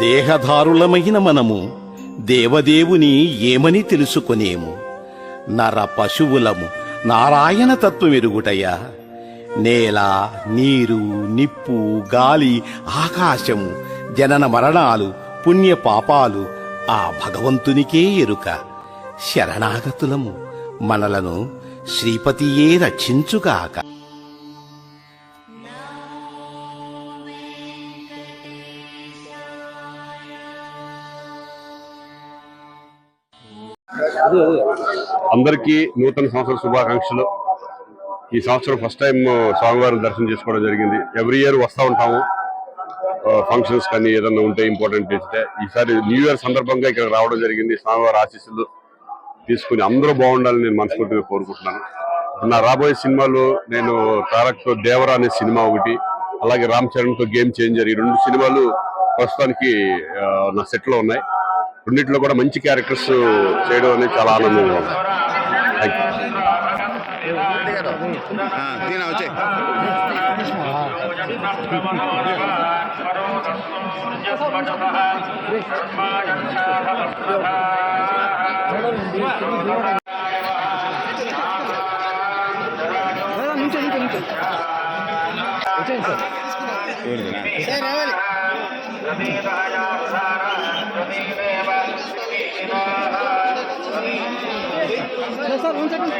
దేహధారులమైన మనము దేవదేవుని ఏమని తెలుసుకొనేము? నర పశువులము నారాయణ తత్వమెరుగుటయ్యా. నేల, నీరు, నిప్పు, గాలి, ఆకాశము, జనన మరణాలు, పుణ్య పాపాలు ఆ భగవంతునికే ఎరుక. శరణాగతులము, మనలను శ్రీపతియే రక్షించుగాక. అందరికీ నూతన సంవత్సర శుభాకాంక్షలు. ఈ సంవత్సరం ఫస్ట్ టైం స్వామివారిని దర్శనం చేసుకోవడం జరిగింది. ఎవ్రీ ఇయర్ వస్తూ ఉంటాము ఫంక్షన్స్ కానీ ఏదన్నా ఉంటే ఇంపార్టెంట్ చేస్తే. ఈసారి న్యూ ఇయర్ సందర్భంగా ఇక్కడ రావడం జరిగింది. స్వామివారి ఆశీస్సులు తీసుకుని అందరూ బాగుండాలని నేను మనస్ఫూర్తిగా కోరుకుంటున్నాను. నా రాబోయే సినిమాలు నేను తారక్తో దేవరా అనే సినిమా ఒకటి, అలాగే రామ్ చరణ్తో గేమ్ చేంజర్, ఈ 2 సినిమాలు ప్రస్తుతానికి నా సెట్లో ఉన్నాయి. రెండింటిలో కూడా మంచి క్యారెక్టర్స్ చేయడం అనేది చాలా ఆనందంగా ఉంది. Sir, 1 second.